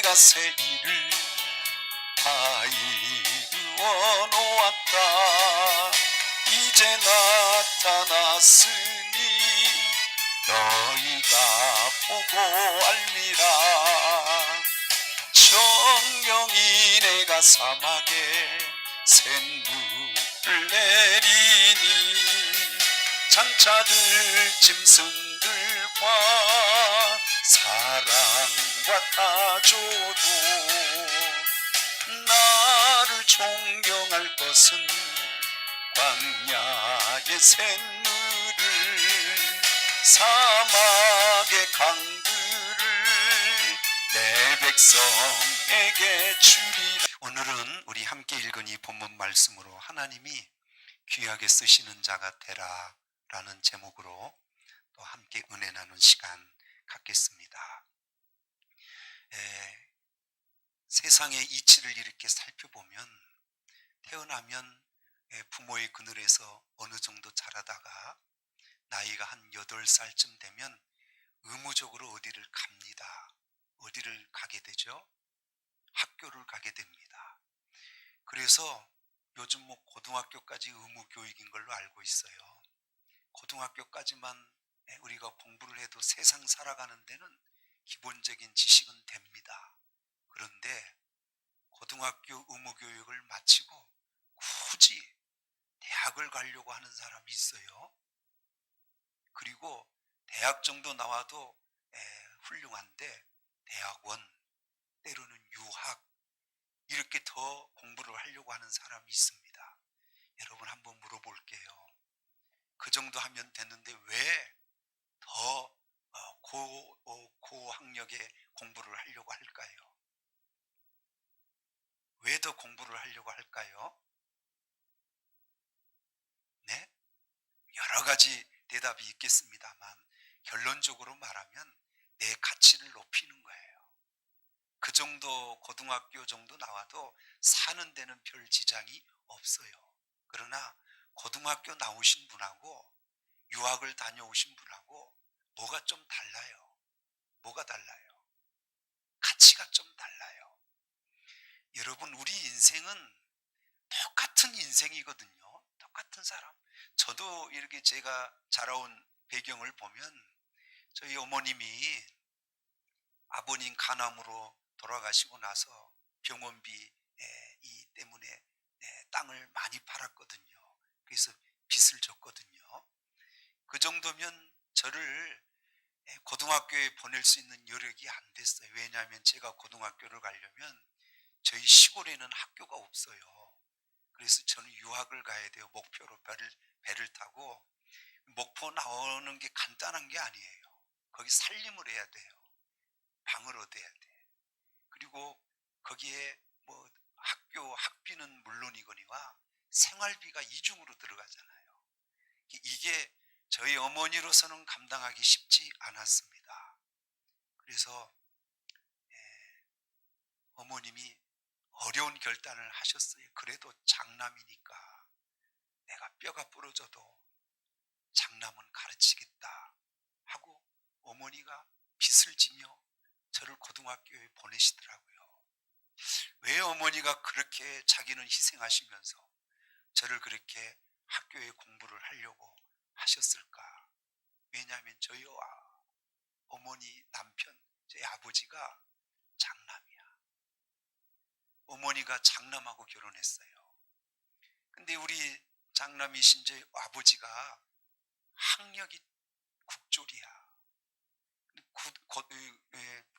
내가 새 일을 다 이루어 놓았다. 이제 나타났으니 너희가 보고 알미라. 정령이 내가 사막에 샘물을 내리니 장차들 짐승들과 사랑과 타조도 나를 존경할 것은 광야의 샘물을 사막의 강들을 내 백성에게 주리라. 오늘은 우리 함께 읽은 이 본문 말씀으로 하나님이 귀하게 쓰시는 자가 되라 라는 제목으로 또 함께 은혜 나눈 시간 갖겠습니다. 세상의 이치를 이렇게 살펴보면 태어나면 부모의 그늘에서 어느 정도 자라다가 나이가 한 8살쯤 되면 의무적으로 어디를 갑니다. 어디를 가게 되죠? 학교를 가게 됩니다. 그래서 요즘 고등학교까지 의무 교육인 걸로 알고 있어요. 고등학교까지만 우리가 공부를 해도 세상 살아가는 데는 기본적인 지식은 됩니다. 그런데 고등학교 의무 교육을 마치고 굳이 대학을 가려고 하는 사람이 있어요. 그리고 대학 정도 나와도 훌륭한데 대학원, 때로는 유학 이렇게 더 공부를 하려고 하는 사람이 있습니다. 여러분 한번 물어볼게요. 그 정도 하면 됐는데 왜 더 고학력의 공부를 하려고 할까요? 왜 더 공부를 하려고 할까요? 네? 여러 가지 대답이 있겠습니다만 결론적으로 말하면 내 가치를 높이는 거예요. 그 정도 고등학교 정도 나와도 사는 데는 별 지장이 없어요. 그러나 고등학교 나오신 분하고 유학을 다녀오신 분하고 뭐가 좀 달라요. 뭐가 달라요? 가치가 좀 달라요. 여러분 우리 인생은 똑같은 인생이거든요. 똑같은 사람. 저도 이렇게 제가 자라온 배경을 보면 저희 어머님이 아버님 간암으로 돌아가시고 나서 병원비 때문에 땅을 많이 팔았거든요. 그래서 빚을 졌거든요. 그 정도면 저를 고등학교에 보낼 수 있는 여력이 안 됐어요. 왜냐하면 제가 고등학교를 가려면 저희 시골에는 학교가 없어요. 그래서 저는 유학을 가야 돼요. 목표로 배를 타고 목포 나오는 게 간단한 게 아니에요. 거기 살림을 해야 돼요. 방을 얻어야 돼. 그리고 거기에 학비는 물론이거니와 생활비가 이중으로 들어가잖아요. 이게 저희 어머니로서는 감당하기 쉽지 않았습니다. 그래서 어머님이 어려운 결단을 하셨어요. 그래도 장남이니까 내가 뼈가 부러져도 장남은 가르치겠다 하고 어머니가 빚을 지며 저를 고등학교에 보내시더라고요. 왜 어머니가 그렇게 자기는 희생하시면서 저를 그렇게 학교에 공부를 하려고 하셨을까? 왜냐하면 저희 어머니 남편, 제 아버지가 장남이야. 어머니가 장남하고 결혼했어요. 근데 우리 장남이신 제 아버지가 학력이 국졸이야.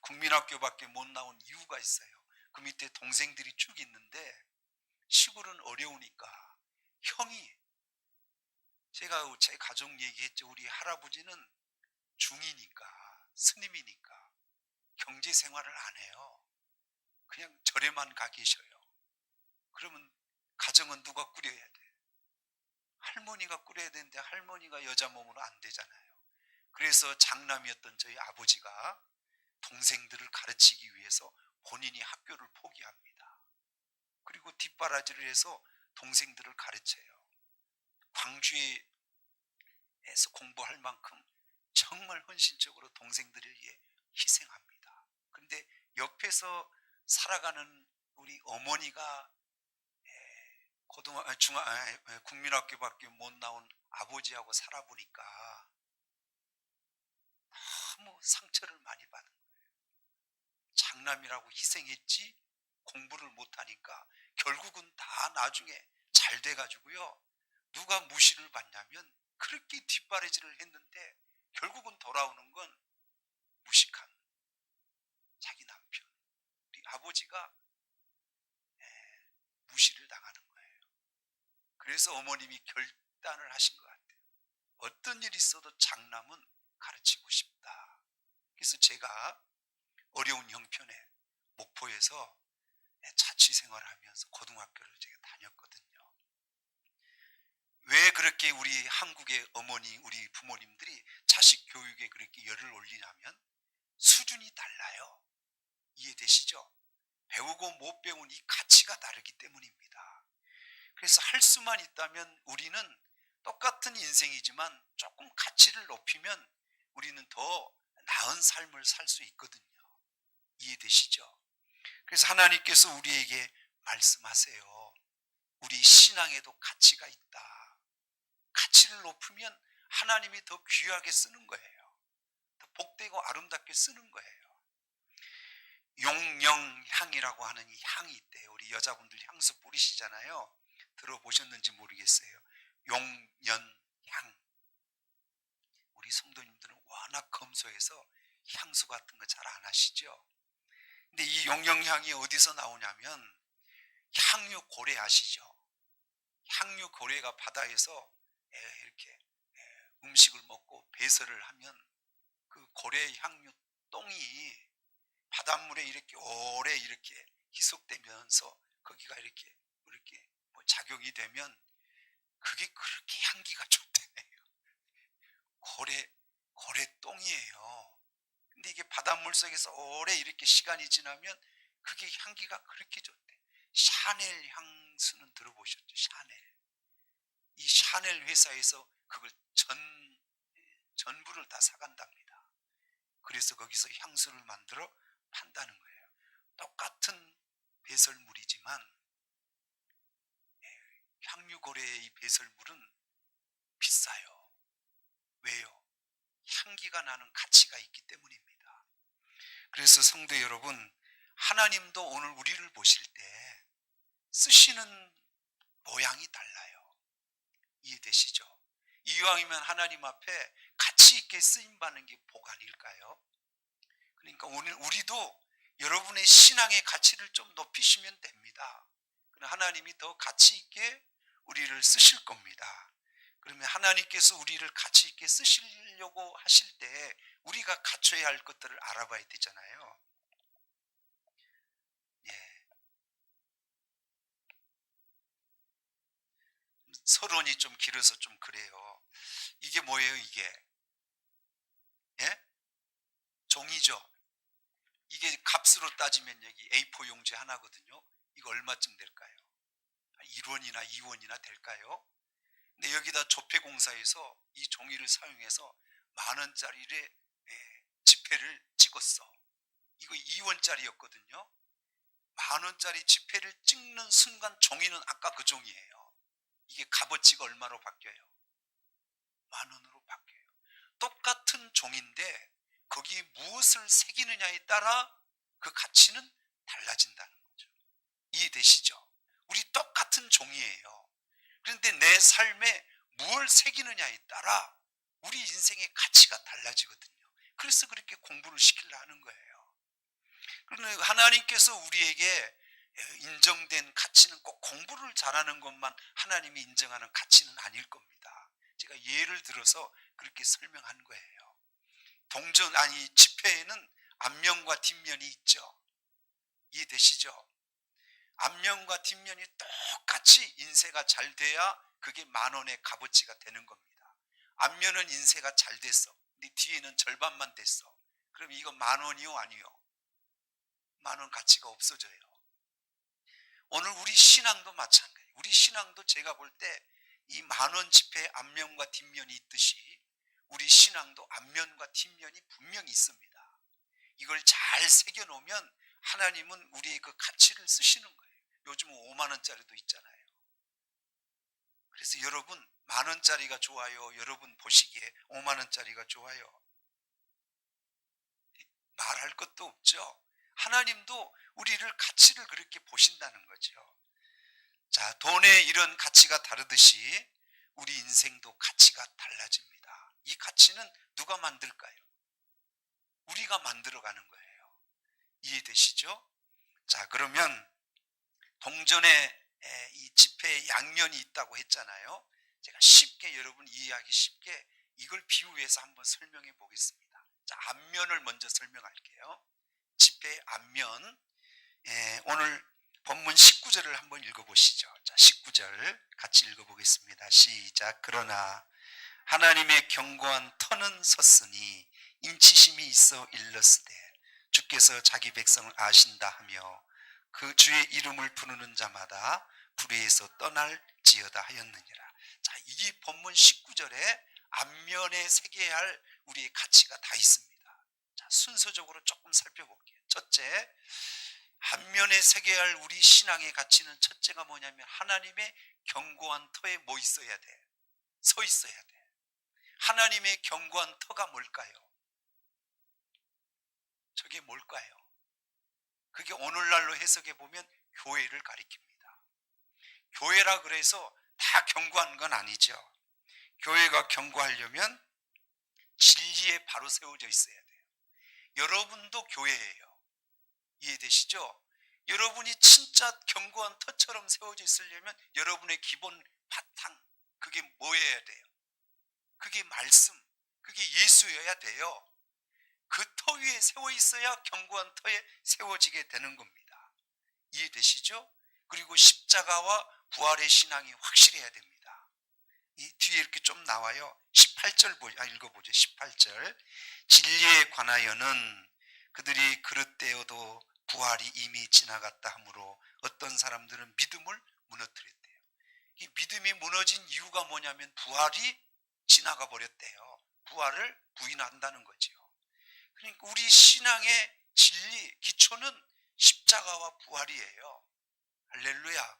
국민학교밖에 못 나온 이유가 있어요. 그 밑에 동생들이 쭉 있는데 시골은 어려우니까 형이, 제가 제 가족 얘기했죠. 우리 할아버지는 중이니까 스님이니까 경제 생활을 안 해요. 그냥 절에만 가 계셔요. 그러면 가정은 누가 꾸려야 돼? 할머니가 꾸려야 되는데 할머니가 여자 몸으로 안 되잖아요. 그래서 장남이었던 저희 아버지가 동생들을 가르치기 위해서 본인이 학교를 포기합니다. 그리고 뒷바라지를 해서 동생들을 가르쳐요. 광주에서 공부할 만큼 정말 헌신적으로 동생들을 위해 희생합니다. 그런데 옆에서 살아가는 우리 어머니가 국민학교밖에 못 나온 아버지하고 살아보니까 너무 상처를 많이 받은 거예요. 장남이라고 희생했지 공부를 못하니까 결국은 다 나중에 잘 돼가지고요. 누가 무시를 받냐면 그렇게 뒷바라지를 했는데 결국은 돌아오는 건 무식한 자기 남편, 우리 아버지가 무시를 당하는 거예요. 그래서 어머님이 결단을 하신 것 같아요. 어떤 일이 있어도 장남은 가르치고 싶다. 그래서 제가 어려운 형편에 목포에서 자취 생활하면서 고등학교를 제가 다녔거든요. 왜 그렇게 우리 한국의 어머니, 우리 부모님들이 자식 교육에 그렇게 열을 올리냐면 수준이 달라요. 이해되시죠? 배우고 못 배운 이 가치가 다르기 때문입니다. 그래서 할 수만 있다면 우리는 똑같은 인생이지만 조금 가치를 높이면 우리는 더 나은 삶을 살 수 있거든요. 이해되시죠? 그래서 하나님께서 우리에게 말씀하세요. 우리 신앙에도 가치가 있다. 가치를 높이면 하나님이 더 귀하게 쓰는 거예요. 더 복되고 아름답게 쓰는 거예요. 용령향이라고 하는 이 향이 있대요. 우리 여자분들 향수 뿌리시잖아요. 들어보셨는지 모르겠어요. 용연향. 우리 성도님들은 워낙 검소해서 향수 같은 거 잘 안 하시죠. 근데 이 용령향이 어디서 나오냐면 향유고래 아시죠? 향유고래가 바다에서 이렇게 음식을 먹고 배설을 하면 그 고래 향유 똥이 바닷물에 이렇게 오래 이렇게 희석되면서 거기가 이렇게 뭐 작용이 되면 그게 그렇게 향기가 좋대요. 고래 똥이에요. 근데 이게 바닷물 속에서 오래 이렇게 시간이 지나면 그게 향기가 그렇게 좋대. 샤넬 향수는 들어보셨죠? 샤넬. 이 샤넬 회사에서 그걸 전부를 다 사간답니다. 그래서 거기서 향수를 만들어 판다는 거예요. 똑같은 배설물이지만 향유고래의 이 배설물은 비싸요. 왜요? 향기가 나는 가치가 있기 때문입니다. 그래서 성도 여러분, 하나님도 오늘 우리를 보실 때 쓰시는 모양이 달라요. 이해되시죠? 이왕이면 하나님 앞에 가치 있게 쓰임받는 게 복 아닐까요? 그러니까 오늘 우리도 여러분의 신앙의 가치를 좀 높이시면 됩니다. 하나님이 더 가치 있게 우리를 쓰실 겁니다. 그러면 하나님께서 우리를 가치 있게 쓰시려고 하실 때 우리가 갖춰야 할 것들을 알아봐야 되잖아요. 예. 서론이 좀 길어서 좀 그래요. 이게 뭐예요, 이게? 예? 종이죠. 이게 값으로 따지면 여기 A4 용지 하나거든요. 이거 얼마쯤 될까요? 1원이나 2원이나 될까요? 근데 여기다 조폐공사에서 이 종이를 사용해서 10,000원짜리의 지폐를 찍었어. 이거 2원짜리였거든요. 10,000원짜리 지폐를 찍는 순간 종이는 아까 그 종이에요. 이게 값어치가 얼마로 바뀌어요? 10,000원으로 바뀌어요. 똑같은 종인데 거기에 무엇을 새기느냐에 따라 그 가치는 달라진다는 거죠. 이해되시죠? 우리 똑같은 종이에요. 그런데 내 삶에 무엇을 새기느냐에 따라 우리 인생의 가치가 달라지거든요. 그래서 그렇게 공부를 시키려 하는 거예요. 그런데 하나님께서 우리에게 인정된 가치는 꼭 공부를 잘하는 것만 하나님이 인정하는 가치는 아닐 겁니다. 제가 예를 들어서 그렇게 설명한 거예요. 지폐에는 앞면과 뒷면이 있죠. 이해되시죠? 앞면과 뒷면이 똑같이 인쇄가 잘 돼야 그게 10,000원의 값어치가 되는 겁니다. 앞면은 인쇄가 잘 됐어. 근데 뒤에는 절반만 됐어. 그럼 이거 10,000원이요? 아니요? 10,000원 가치가 없어져요. 오늘 우리 신앙도 마찬가지예요. 우리 신앙도 제가 볼 때 이 10,000원 지폐의 앞면과 뒷면이 있듯이 우리 신앙도 앞면과 뒷면이 분명히 있습니다. 이걸 잘 새겨놓으면 하나님은 우리의 그 가치를 쓰시는 거예요. 요즘은 5만 원짜리도 있잖아요. 그래서 여러분, 만 원짜리가 좋아요? 여러분 보시기에 5만 원짜리가 좋아요? 말할 것도 없죠. 하나님도 우리를 가치를 그렇게 보신다는 거죠. 자, 돈의 이런 가치가 다르듯이 우리 인생도 가치가 달라집니다. 이 가치는 누가 만들까요? 우리가 만들어가는 거예요. 이해되시죠? 자, 그러면 동전에 이 지폐에 양면이 있다고 했잖아요. 제가 쉽게, 여러분 이해하기 쉽게 이걸 비유해서 한번 설명해 보겠습니다. 자, 앞면을 먼저 설명할게요. 지폐의 앞면. 오늘 본문 19절을 한번 읽어보시죠. 자, 19절 같이 읽어보겠습니다. 시작. 그러나 하나님의 견고한 터는 섰으니 인치심이 있어 일렀으되 주께서 자기 백성을 아신다 하며 그 주의 이름을 부르는 자마다 불의에서 떠날지어다 하였느니라. 자, 이 본문 19절에 앞면에 새겨야 할 우리의 가치가 다 있습니다. 자, 순서적으로 조금 살펴볼게요. 첫째, 앞면에 새겨야 할 우리 신앙의 가치는 첫째가 뭐냐면 하나님의 견고한 터에 뭐 있어야 돼? 서 있어야 돼. 하나님의 견고한 터가 뭘까요? 저게 뭘까요? 그게 오늘날로 해석해 보면 교회를 가리킵니다. 교회라 그래서 다 견고한 건 아니죠. 교회가 견고하려면 진리에 바로 세워져 있어야 돼요. 여러분도 교회예요. 이해되시죠? 여러분이 진짜 견고한 터처럼 세워져 있으려면 여러분의 기본 바탕, 그게 뭐여야 돼요? 그게 말씀, 그게 예수여야 돼요. 그 터 위에 세워 있어야 견고한 터에 세워지게 되는 겁니다. 이해되시죠? 그리고 십자가와 부활의 신앙이 확실해야 됩니다. 이 뒤에 이렇게 좀 나와요. 18절 읽어보죠. 18절. 진리에 관하여는 그들이 그릇되어도 부활이 이미 지나갔다 하므로 어떤 사람들은 믿음을 무너뜨렸대요. 이 믿음이 무너진 이유가 뭐냐면 부활이 지나가 버렸대요. 부활을 부인한다는 거죠. 그러니까 우리 신앙의 진리, 기초는 십자가와 부활이에요. 할렐루야.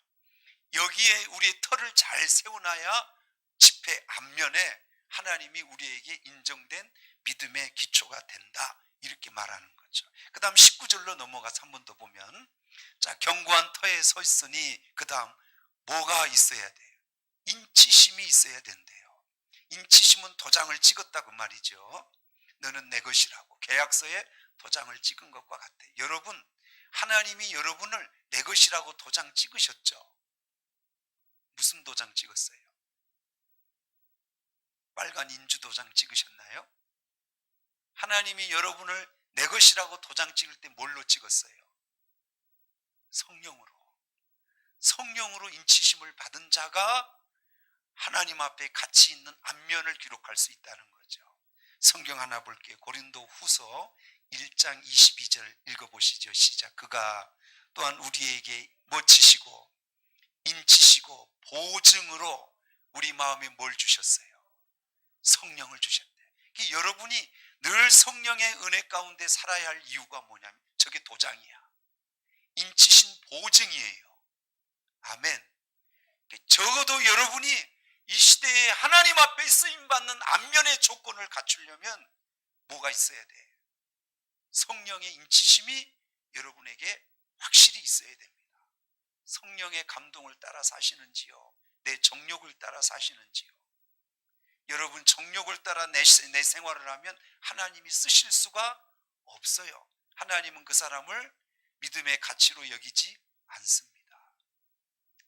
여기에 우리의 터를 잘 세워놔야 지폐 앞면에 하나님이 우리에게 인정된 믿음의 기초가 된다, 이렇게 말하는 거죠. 그 다음 19절로 넘어가서 한 번 더 보면, 자, 견고한 터에 서 있으니 그 다음 뭐가 있어야 돼요? 인치심이 있어야 된대요. 인치심은 도장을 찍었다 그 말이죠. 너는 내 것이라고 계약서에 도장을 찍은 것과 같아. 여러분, 하나님이 여러분을 내 것이라고 도장 찍으셨죠? 무슨 도장 찍었어요? 빨간 인주 도장 찍으셨나요? 하나님이 여러분을 내 것이라고 도장 찍을 때 뭘로 찍었어요? 성령으로. 성령으로 인치심을 받은 자가 하나님 앞에 가치 있는 안면을 기록할 수 있다는 거죠. 성경 하나 볼게요. 고린도 후서 1장 22절 읽어보시죠. 시작. 그가 또한 우리에게 뭐 치시고 인치시고 보증으로 우리 마음에 뭘 주셨어요? 성령을 주셨대. 여러분이 늘 성령의 은혜 가운데 살아야 할 이유가 뭐냐면 저게 도장이야. 인치신 보증이에요. 아멘. 적어도 여러분이 이 시대에 하나님 앞에 쓰임받는 안면의 조건을 갖추려면 뭐가 있어야 돼? 성령의 인치심이 여러분에게 확실히 있어야 됩니다. 성령의 감동을 따라 사시는지요? 내 정욕을 따라 사시는지요? 여러분, 정욕을 따라 내 생활을 하면 하나님이 쓰실 수가 없어요. 하나님은 그 사람을 믿음의 가치로 여기지 않습니다.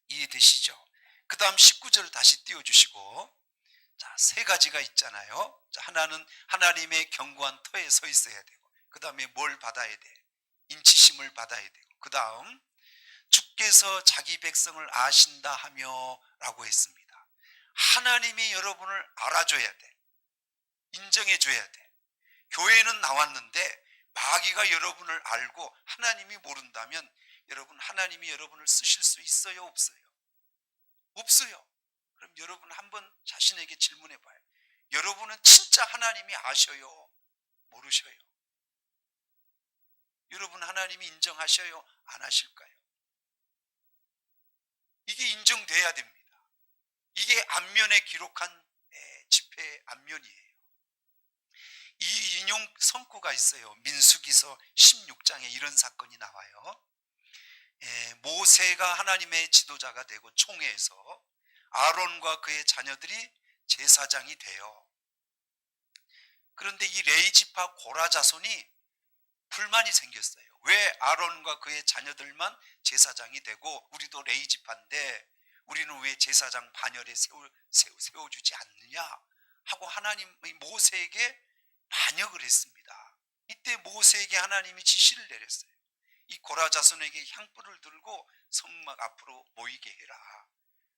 이해되시죠? 그 다음 19절 다시 띄워주시고, 자, 세 가지가 있잖아요. 자, 하나는 하나님의 견고한 터에 서 있어야 되고, 그 다음에 뭘 받아야 돼? 인치심을 받아야 되고, 그 다음 주께서 자기 백성을 아신다 하며 라고 했습니다. 하나님이 여러분을 알아줘야 돼. 인정해줘야 돼. 교회는 나왔는데 마귀가 여러분을 알고 하나님이 모른다면 여러분, 하나님이 여러분을 쓰실 수 있어요? 없어요? 없어요. 그럼 여러분 한번 자신에게 질문해 봐요. 여러분은 진짜 하나님이 아셔요? 모르셔요? 여러분 하나님이 인정하셔요? 안 하실까요? 이게 인정돼야 됩니다. 이게 앞면에 기록한 집회 앞면이에요. 이 인용 성구가 있어요. 민수기서 16장에 이런 사건이 나와요. 모세가 하나님의 지도자가 되고 총회에서 아론과 그의 자녀들이 제사장이 돼요. 그런데 이 레위지파 고라 자손이 불만이 생겼어요. 왜 아론과 그의 자녀들만 제사장이 되고 우리도 레위지파인데 우리는 왜 제사장 반열에 세워주지 않느냐 하고 하나님의 모세에게 반역을 했습니다. 이때 모세에게 하나님이 지시를 내렸어요. 이 고라 자손에게 향불을 들고 성막 앞으로 모이게 해라.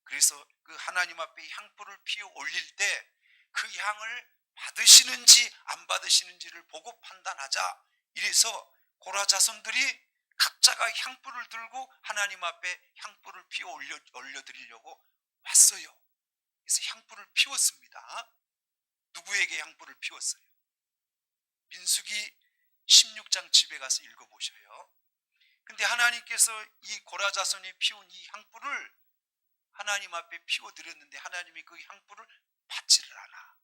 그래서 그 하나님 앞에 향불을 피워 올릴 때 그 향을 받으시는지 안 받으시는지를 보고 판단하자. 이래서 고라 자손들이 각자가 향불을 들고 하나님 앞에 향불을 피워 올려드리려고 왔어요. 그래서 향불을 피웠습니다. 누구에게 향불을 피웠어요? 민수기 16장 집에 가서 읽어보셔요. 근데 하나님께서 이 고라 자손이 피운 이 향불을 하나님 앞에 피워드렸는데 하나님이 그 향불을 받지를 않아.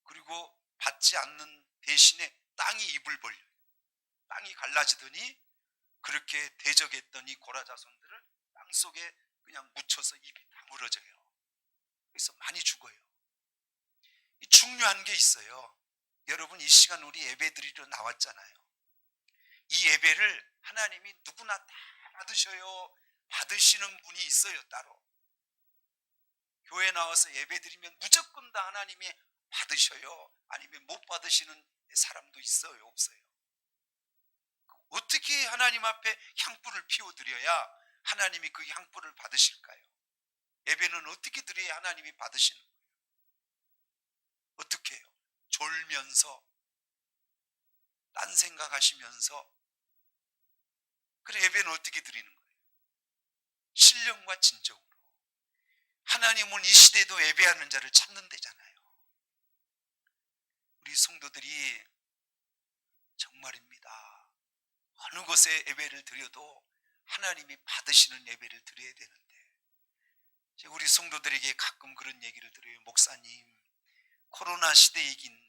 그리고 받지 않는 대신에 땅이 입을 벌려요. 땅이 갈라지더니 그렇게 대적했던 이 고라 자손들을 땅속에 그냥 묻혀서 입이 다물어져요. 그래서 많이 죽어요. 중요한 게 있어요. 여러분 이 시간 우리 예배 드리러 나왔잖아요. 이 예배를 하나님이 누구나 다 받으셔요? 받으시는 분이 있어요 따로. 교회 나와서 예배 드리면 무조건 다 하나님이 받으셔요? 아니면 못 받으시는 사람도 있어요? 없어요? 어떻게 하나님 앞에 향불을 피워드려야 하나님이 그 향불을 받으실까요? 예배는 어떻게 드려야 하나님이 받으시는 거예요? 어떻게 해요? 졸면서 딴 생각하시면서. 그래 예배는 어떻게 드리는 거예요? 신령과 진정으로. 하나님은 이 시대도 예배하는 자를 찾는 데잖아요. 우리 성도들이 정말입니다. 어느 곳에 예배를 드려도 하나님이 받으시는 예배를 드려야 되는데 우리 성도들에게 가끔 그런 얘기를 드려요. 목사님, 코로나 시대이긴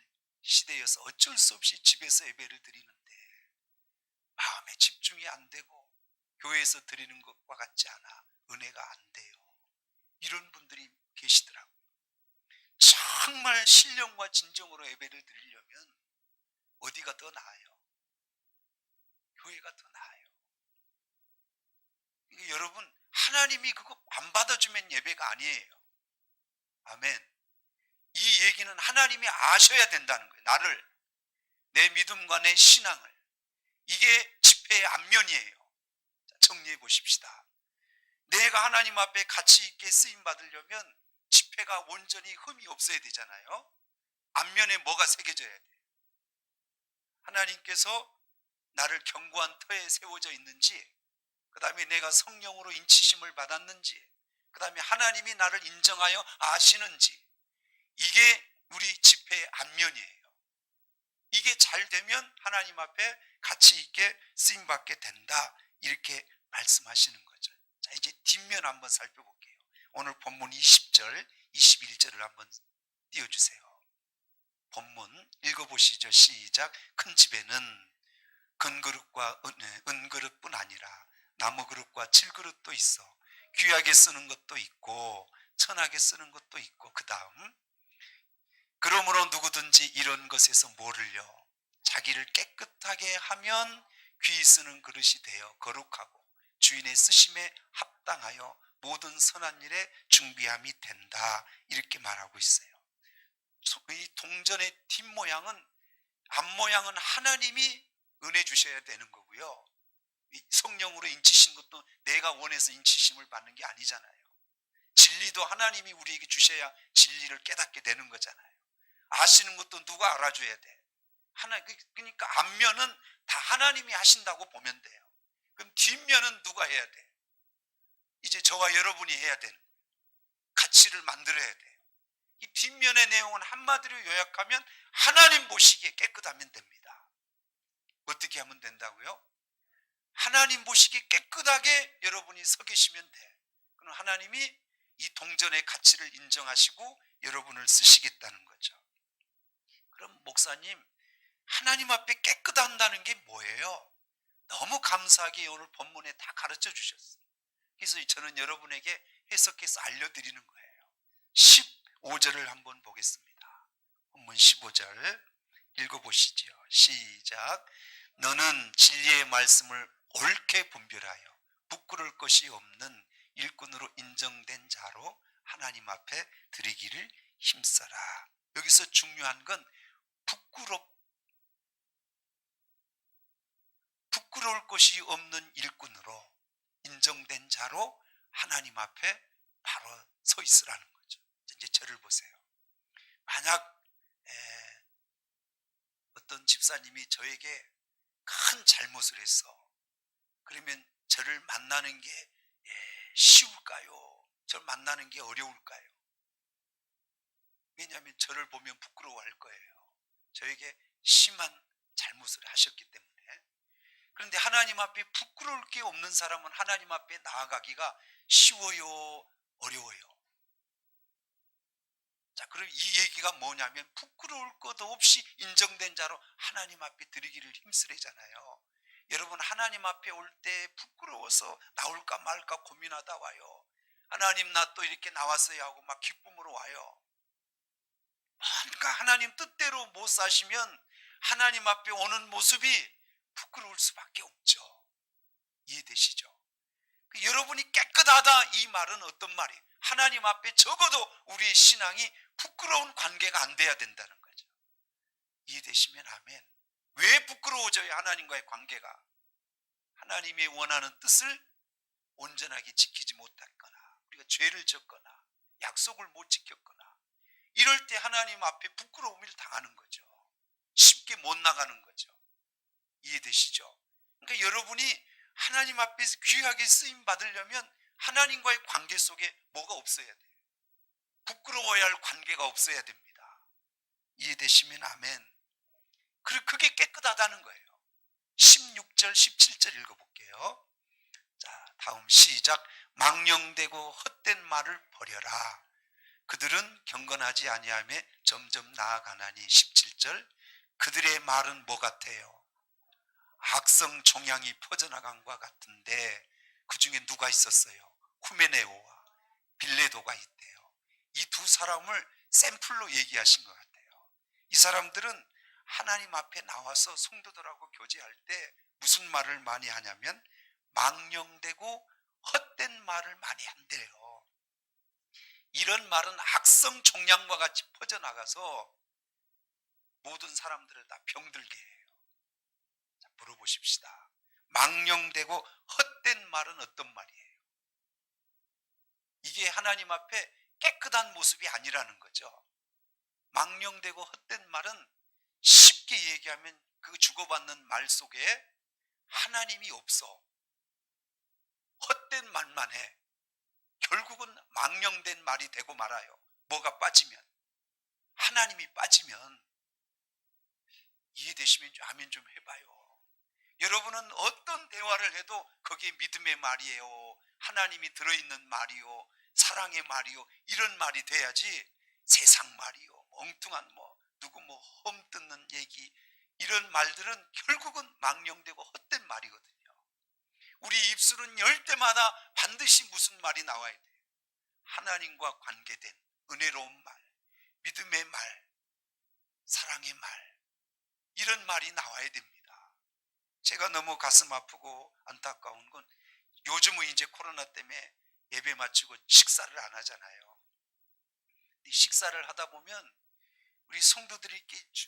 시대여서 어쩔 수 없이 집에서 예배를 드리는데 마음에 집중이 안 되고 교회에서 드리는 것과 같지 않아 은혜가 안 돼요. 이런 분들이 계시더라고요. 정말 신령과 진정으로 예배를 드리려면 어디가 더 나아요? 교회가 더 나아요. 여러분 하나님이 그거 안 받아주면 예배가 아니에요. 아멘. 이 얘기는 하나님이 아셔야 된다는 거예요. 나를, 내 믿음과 내 신앙을. 이게 집회의 앞면이에요. 정리해 보십시다. 내가 하나님 앞에 가치 있게 쓰임 받으려면 집회가 온전히 흠이 없어야 되잖아요. 앞면에 뭐가 새겨져야 돼요? 하나님께서 나를 견고한 터에 세워져 있는지, 그 다음에 내가 성령으로 인치심을 받았는지, 그 다음에 하나님이 나를 인정하여 아시는지, 이게 우리 집회의 앞면이에요. 이게 잘 되면 하나님 앞에 가치 있게 쓰임받게 된다, 이렇게 말씀하시는 거죠. 자, 이제 뒷면 한번 살펴볼게요. 오늘 본문 20절, 21절을 한번 띄워주세요. 본문 읽어보시죠. 시작. 큰 집에는 금그릇과 은그릇뿐 아니라 나무그릇과 질그릇도 있어 귀하게 쓰는 것도 있고 천하게 쓰는 것도 있고, 그 다음 그러므로 누구든지 이런 것에서 뭐를요? 자기를 깨끗하게 하면 귀히 쓰는 그릇이 되어 거룩하고 주인의 쓰심에 합당하여 모든 선한 일에 준비함이 된다, 이렇게 말하고 있어요. 이 동전의 뒷모양은, 앞모양은 하나님이 은혜 주셔야 되는 거고요. 성령으로 인치신 것도 내가 원해서 인치심을 받는 게 아니잖아요. 진리도 하나님이 우리에게 주셔야 진리를 깨닫게 되는 거잖아요. 아시는 것도 누가 알아줘야 돼? 그러니까 앞면은 다 하나님이 하신다고 보면 돼요. 그럼 뒷면은 누가 해야 돼? 이제 저와 여러분이 해야 되는 거예요. 가치를 만들어야 돼요. 이 뒷면의 내용은 한마디로 요약하면 하나님 보시기에 깨끗하면 됩니다. 어떻게 하면 된다고요? 하나님 보시기에 깨끗하게 여러분이 서 계시면 돼. 그럼 하나님이 이 동전의 가치를 인정하시고 여러분을 쓰시겠다는 거죠. 그럼 목사님, 하나님 앞에 깨끗한다는 게 뭐예요? 너무 감사하게 오늘 본문에 다 가르쳐 주셨어요. 그래서 저는 여러분에게 해석해서 알려드리는 거예요. 15절을 한번 보겠습니다. 본문 15절 읽어보시죠. 시작. 너는 진리의 말씀을 옳게 분별하여 부끄러울 것이 없는 일꾼으로 인정된 자로 하나님 앞에 드리기를 힘써라. 여기서 중요한 건 부끄러울 것이 없는 일꾼으로 인정된 자로 하나님 앞에 바로 서 있으라는 거죠. 이제 저를 보세요. 만약 어떤 집사님이 저에게 큰 잘못을 했어. 그러면 저를 만나는 게 쉬울까요? 저를 만나는 게 어려울까요? 왜냐하면 저를 보면 부끄러워할 거예요. 저에게 심한 잘못을 하셨기 때문에. 그런데 하나님 앞에 부끄러울 게 없는 사람은 하나님 앞에 나아가기가 쉬워요? 어려워요? 자, 그럼 이 얘기가 뭐냐면 부끄러울 것도 없이 인정된 자로 하나님 앞에 드리기를 힘쓰래잖아요. 여러분, 하나님 앞에 올 때 부끄러워서 나올까 말까 고민하다 와요. 하나님, 나 또 이렇게 나왔어야 하고 막 기쁨으로 와요. 뭔가 하나님 뜻대로 못 사시면 하나님 앞에 오는 모습이 부끄러울 수밖에 없죠. 이해되시죠? 여러분이 깨끗하다 이 말은 어떤 말이에요? 하나님 앞에 적어도 우리의 신앙이 부끄러운 관계가 안 돼야 된다는 거죠. 이해되시면 아멘. 왜 부끄러워져요? 하나님과의 관계가 하나님이 원하는 뜻을 온전하게 지키지 못했거나 우리가 죄를 졌거나 약속을 못 지켰거나 이럴 때 하나님 앞에 부끄러움을 당하는 거죠. 쉽게 못 나가는 거죠. 이해되시죠? 그러니까 여러분이 하나님 앞에서 귀하게 쓰임 받으려면 하나님과의 관계 속에 뭐가 없어야 돼요? 부끄러워야 할 관계가 없어야 됩니다. 이해되시면 아멘. 그리고 그게 깨끗하다는 거예요. 16절 17절 읽어볼게요. 자, 다음 시작. 망령되고 헛된 말을 버려라. 그들은 경건하지 아니하며 점점 나아가나니. 17절. 그들의 말은 뭐 같아요? 악성 종양이 퍼져나간과 같은데 그 중에 누가 있었어요? 후메네오와 빌레도가 있대요. 이 두 사람을 샘플로 얘기하신 것 같아요. 이 사람들은 하나님 앞에 나와서 성도들하고 교제할 때 무슨 말을 많이 하냐면 망령되고 헛된 말을 많이 한대요. 이런 말은 악성 종양과 같이 퍼져나가서 모든 사람들을 다 병들게 해요. 자, 물어보십시다. 망령되고 헛된 말은 어떤 말이에요? 이게 하나님 앞에 깨끗한 모습이 아니라는 거죠. 망령되고 헛된 말은 쉽게 얘기하면 그 주고받는 말 속에 하나님이 없어. 헛된 말만 해. 결국은 망령된 말이 되고 말아요. 뭐가 빠지면? 하나님이 빠지면. 이해되시면 아멘 좀 해봐요. 여러분은 어떤 대화를 해도 그게 믿음의 말이에요, 하나님이 들어있는 말이요, 사랑의 말이요, 이런 말이 돼야지 세상 말이요, 엉뚱한 누구 험뜯는 얘기, 이런 말들은 결국은 망령되고 헛된 말이거든요. 우리 입술은 열 때마다 반드시 무슨 말이 나와야 돼요? 하나님과 관계된 은혜로운 말, 믿음의 말, 사랑의 말, 이런 말이 나와야 됩니다. 제가 너무 가슴 아프고 안타까운 건 요즘은 이제 코로나 때문에 예배 마치고 식사를 안 하잖아요. 식사를 하다 보면 우리 성도들이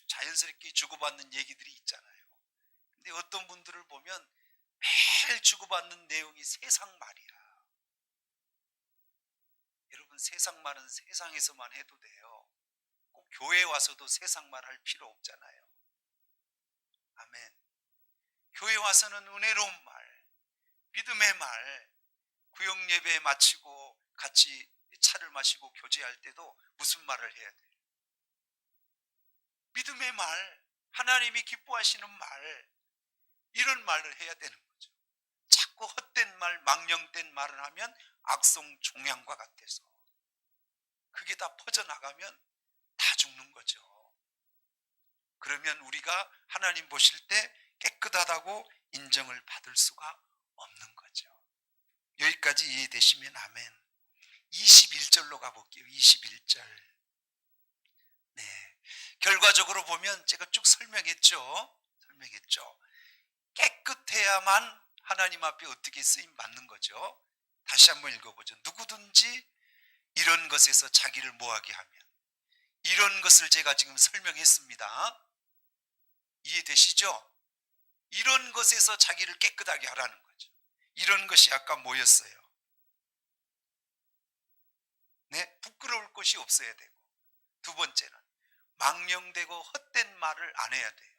자연스럽게 주고받는 얘기들이 있잖아요. 근데 어떤 분들을 보면 매일 주고받는 내용이 세상 말이야. 여러분, 세상 말은 세상에서만 해도 돼요. 꼭 교회 와서도 세상 말 할 필요 없잖아요. 아멘. 교회 와서는 은혜로운 말, 믿음의 말, 구역 예배 마치고 같이 차를 마시고 교제할 때도 무슨 말을 해야 돼요? 믿음의 말, 하나님이 기뻐하시는 말, 이런 말을 해야 되는 거죠. 자꾸 헛된 말, 망령된 말을 하면 악성 종양과 같아서 그게 다 퍼져나가면 다 죽는 거죠. 그러면 우리가 하나님 보실 때 깨끗하다고 인정을 받을 수가 없는 거죠. 여기까지 이해되시면 아멘. 21절로 가볼게요. 21절. 네. 결과적으로 보면 제가 쭉 설명했죠. 깨끗해야만 하나님 앞에 어떻게 쓰임 받는 거죠. 다시 한번 읽어보죠. 누구든지 이런 것에서 자기를 뭐하게 하면, 이런 것을 제가 지금 설명했습니다. 이해되시죠? 이런 것에서 자기를 깨끗하게 하라는 거죠. 이런 것이 아까 뭐였어요? 네, 부끄러울 것이 없어야 되고, 두 번째는 망령되고 헛된 말을 안 해야 돼요.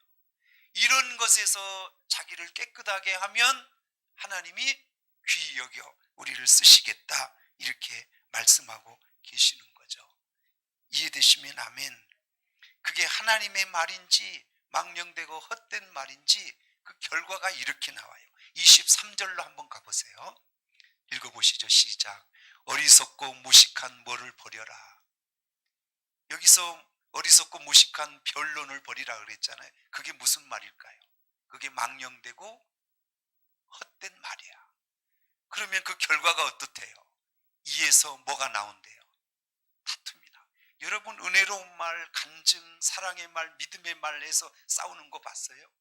이런 것에서 자기를 깨끗하게 하면 하나님이 귀히 여겨 우리를 쓰시겠다, 이렇게 말씀하고 계시는 거죠. 이해되시면 아멘. 그게 하나님의 말인지 망령되고 헛된 말인지 그 결과가 이렇게 나와요. 23절로 한번 가보세요. 읽어보시죠. 시작. 어리석고 무식한 뭐를 버려라. 여기서 어리석고 무식한 변론을 버리라 그랬잖아요. 그게 무슨 말일까요? 그게 망령되고 헛된 말이야. 그러면 그 결과가 어떻대요? 이에서 뭐가 나온대요? 다툼이나. 여러분 은혜로운 말, 간증, 사랑의 말, 믿음의 말 해서 싸우는 거 봤어요?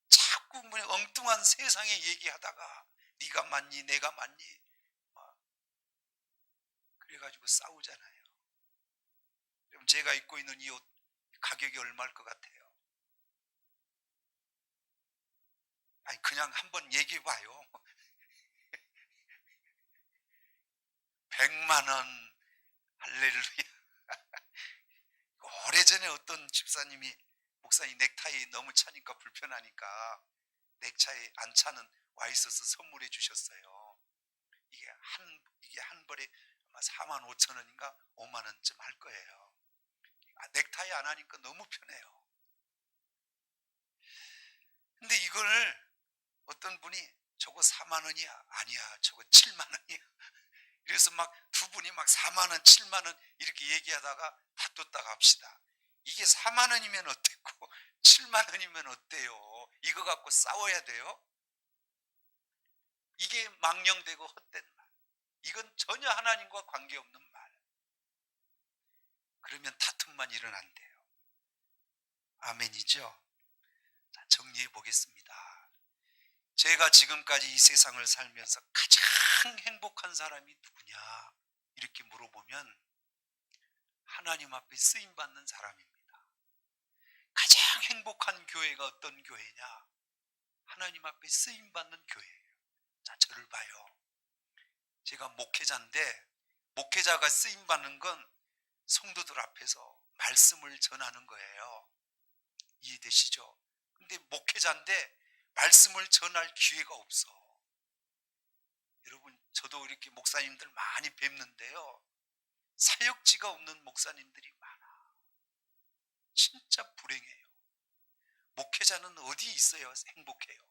자꾸 엉뚱한 세상에 얘기하다가 네가 맞니 내가 맞니 그래가지고 싸우잖아요. 그럼 제가 입고 있는 이 옷 가격이 얼마일 것 같아요? 아니 그냥 한번 얘기해봐요. 100만 원. 할렐루야. 오래전에 어떤 집사님이 목사님 넥타이 너무 차니까 불편하니까 넥타이 안 차는 와 있어서 선물해 주셨어요. 이게 한 벌에 아마 4만 5천 원인가 5만 원쯤 할 거예요. 넥타이 안 하니까 너무 편해요. 근데 이걸 어떤 분이 저거 4만 원이야? 아니야, 저거 7만 원이야. 그래서 막 두 분이 막 4만 원, 7만 원 이렇게 얘기하다가 다퉜다가 합시다. 이게 4만 원이면 어땠고 7만 원이면 어때요? 이거 갖고 싸워야 돼요? 이게 망령되고 헛된 말. 이건 전혀 하나님과 관계없는 말. 그러면 다툼만 일어난대요. 아멘이죠? 자, 정리해 보겠습니다. 제가 지금까지 이 세상을 살면서 가장 행복한 사람이 누구냐 이렇게 물어보면 하나님 앞에 쓰임받는 사람입니다. 가장 행복한 교회가 어떤 교회냐? 하나님 앞에 쓰임받는 교회예요. 자, 저를 봐요. 제가 목회자인데 목회자가 쓰임받는 건 성도들 앞에서 말씀을 전하는 거예요. 이해되시죠? 근데 목회자인데 말씀을 전할 기회가 없어. 여러분 저도 이렇게 목사님들 많이 뵙는데요, 사역지가 없는 목사님들이 많아. 진짜 불행해요. 목회자는 어디 있어야 행복해요?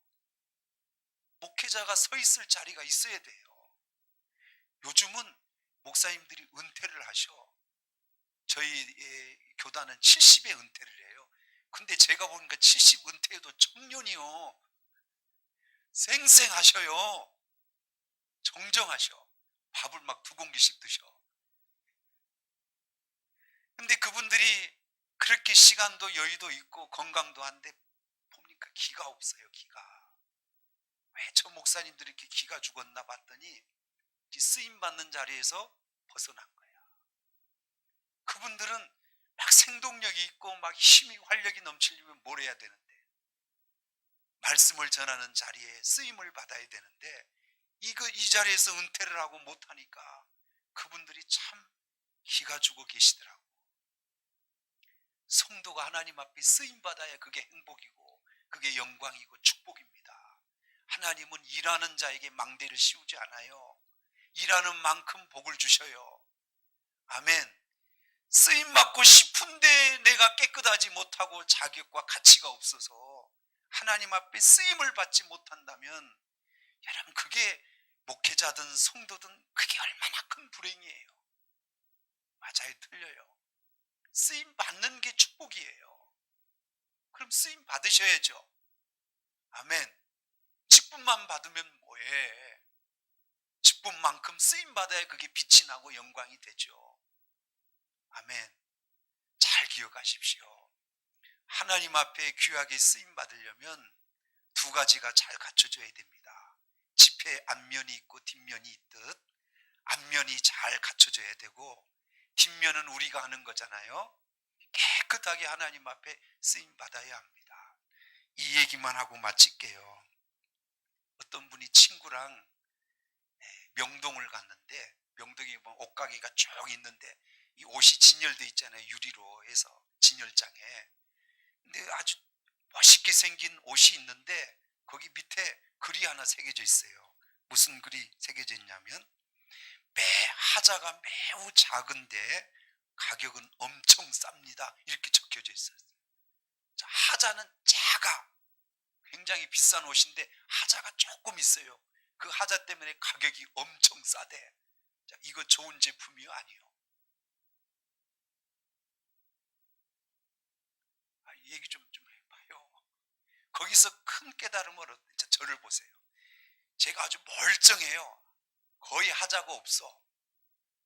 목회자가 서 있을 자리가 있어야 돼요. 요즘은 목사님들이 은퇴를 하셔. 저희 교단은 70에 은퇴를 해요. 근데 제가 보니까 70 은퇴해도 청년이요, 쌩쌩하셔요. 정정하셔. 밥을 막 2공기씩 드셔. 근데 그분들이 그렇게 시간도 여유도 있고 건강도 한데 보니까 기가 없어요. 기가. 왜 저 목사님들이 이렇게 기가 죽었나 봤더니 쓰임받는 자리에서 벗어난 거야. 그분들은 막 생동력이 있고 막 힘이 활력이 넘치려면 뭘 해야 되는데, 말씀을 전하는 자리에 쓰임을 받아야 되는데 이 자리에서 은퇴를 하고 못하니까 그분들이 참 기가 죽어 계시더라고. 성도가 하나님 앞에 쓰임받아야 그게 행복이고 그게 영광이고 축복입니다. 하나님은 일하는 자에게 망대를 씌우지 않아요. 일하는 만큼 복을 주셔요. 아멘. 쓰임받고 싶은데 내가 깨끗하지 못하고 자격과 가치가 없어서 하나님 앞에 쓰임을 받지 못한다면 여러분, 그게 목회자든 성도든 그게 얼마나 큰 불행이에요. 맞아요, 틀려요. 쓰임 받는 게 축복이에요. 그럼 쓰임 받으셔야죠. 아멘. 직분만 받으면 뭐해? 직분만큼 쓰임 받아야 그게 빛이 나고 영광이 되죠. 아멘. 잘 기억하십시오. 하나님 앞에 귀하게 쓰임 받으려면 두 가지가 잘 갖춰져야 됩니다. 지폐 앞면이 있고 뒷면이 있듯 앞면이 잘 갖춰져야 되고 뒷면은 우리가 하는 거잖아요. 깨끗하게 하나님 앞에 쓰임 받아야 합니다. 이 얘기만 하고 마칠게요. 어떤 분이 친구랑 명동을 갔는데, 명동에 보면 옷가게가 쭉 있는데 이 옷이 진열돼 있잖아요. 유리로 해서 진열장에. 근데 아주 멋있게 생긴 옷이 있는데 거기 밑에 글이 하나 새겨져 있어요. 무슨 글이 새겨져 있냐면 하자가 매우 작은데 가격은 엄청 쌉니다, 이렇게 적혀져 있어요. 하자는 작아. 굉장히 비싼 옷인데 하자가 조금 있어요. 그 하자 때문에 가격이 엄청 싸대. 자, 이거 좋은 제품이요, 아니요? 이 얘기 좀 해봐요. 거기서 큰 깨달음을 얻는, 저를 보세요. 제가 아주 멀쩡해요. 거의 하자가 없어.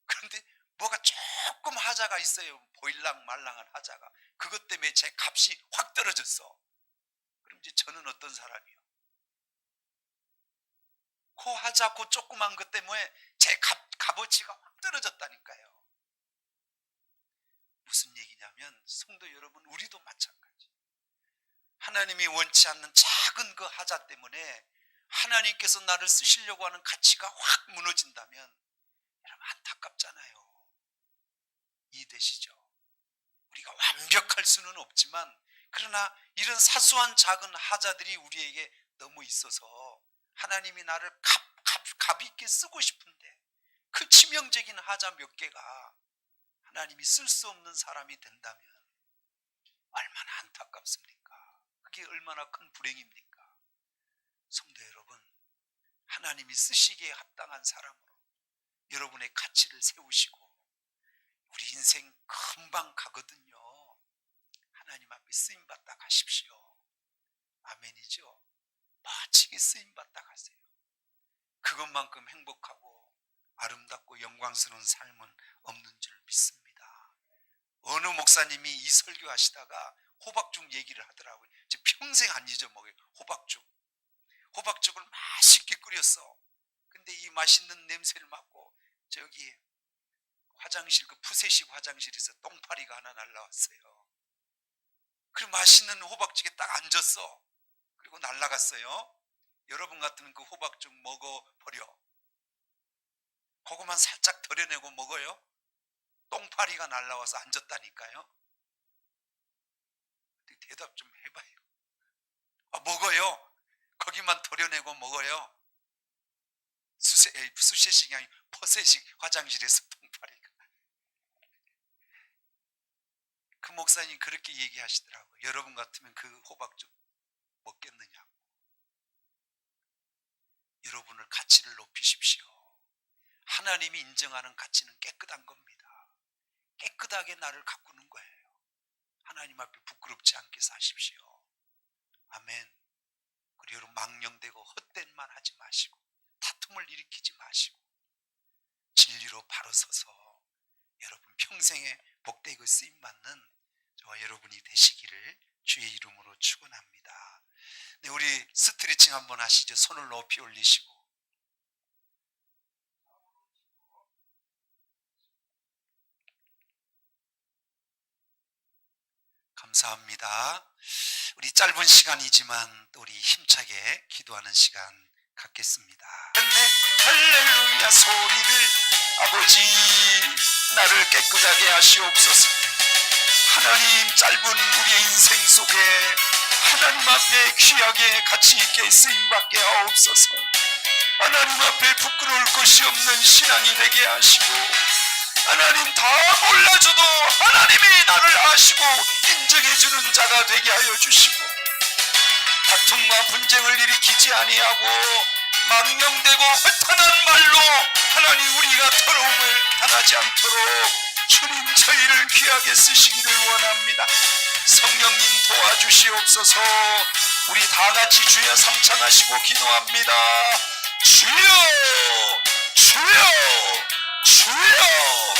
그런데 뭐가 조금 하자가 있어요. 보일랑 말랑한 하자가. 그것 때문에 제 값이 확 떨어졌어. 그럼 이제 저는 어떤 사람이요? 그 하자, 그 조그만 것 때문에 제 값어치가 확 떨어졌다니까요. 무슨 얘기냐면, 성도 여러분, 우리도 마찬가지. 하나님이 원치 않는 작은 그 하자 때문에 하나님께서 나를 쓰시려고 하는 가치가 확 무너진다면 여러분, 안타깝잖아요. 이해되시죠? 우리가 완벽할 수는 없지만, 그러나 이런 사소한 작은 하자들이 우리에게 너무 있어서 하나님이 나를 값 있게 쓰고 싶은데 그 치명적인 하자 몇 개가 하나님이 쓸 수 없는 사람이 된다면 얼마나 안타깝습니까? 그게 얼마나 큰 불행입니까? 성도 여러분, 하나님이 쓰시기에 합당한 사람으로 여러분의 가치를 세우시고, 우리 인생 금방 가거든요. 하나님 앞에 쓰임받다 가십시오. 아멘이죠? 멋지게 쓰임받다 가세요. 그것만큼 행복하고 아름답고 영광스러운 삶은 없는 줄 믿습니다. 어느 목사님이 이 설교하시다가 호박죽 얘기를 하더라고요. 평생 안 잊어먹어요. 호박죽을 맛있게 끓였어. 근데 이 맛있는 냄새를 맡고 저기 화장실, 그 푸세식 화장실에서 똥파리가 하나 날라왔어요. 그 맛있는 호박죽에 딱 앉았어. 그리고 날라갔어요. 여러분 같으면 그 호박죽 먹어버려? 그거만 살짝 덜어내고 먹어요? 똥파리가 날라와서 앉았다니까요. 대답 좀 해봐요. 먹어요. 거기만 덜어내고 먹어요. 수세식이 아니고 퍼세식 화장실에서 똥파리가. 그 목사님 그렇게 얘기하시더라고요. 여러분 같으면 그 호박죽 먹겠느냐고. 여러분을 가치를 높이십시오. 하나님이 인정하는 가치는 깨끗한 겁니다. 깨끗하게 나를 가꾸는 거예요. 하나님 앞에 부끄럽지 않게 사십시오. 아멘. 그리고 여러분, 망령되고 헛된 말 하지 마시고 다툼을 일으키지 마시고 진리로 바로 서서 여러분 평생에 복되고 쓰임받는 저와 여러분이 되시기를 주의 이름으로 축원합니다. 네, 우리 스트레칭 한번 하시죠. 손을 높이 올리시고. 감사합니다. 우리 짧은 시간이지만 또 우리 힘차게 기도하는 시간 갖겠습니다. 할렐루야 소리를, 아버지 나를 깨끗하게 하시옵소서. 하나님, 짧은 우리의 인생 속에 하나님 앞에 귀하게 가치 있게 쓰임받게 하옵소서. 하나님 앞에 부끄러울 것이 없는 신앙이 되게 하시고, 하나님 다 몰라줘도 하나님이 나를 아시고 인정해주는 자가 되게 하여 주시고, 다툼과 분쟁을 일으키지 아니하고 망령되고 허탄한 말로 하나님 우리가 더러움을 당하지 않도록 주님 저희를 귀하게 쓰시기를 원합니다. 성령님 도와주시옵소서. 우리 다같이 주여 삼창하시고 기도합니다. 주여 주여 주여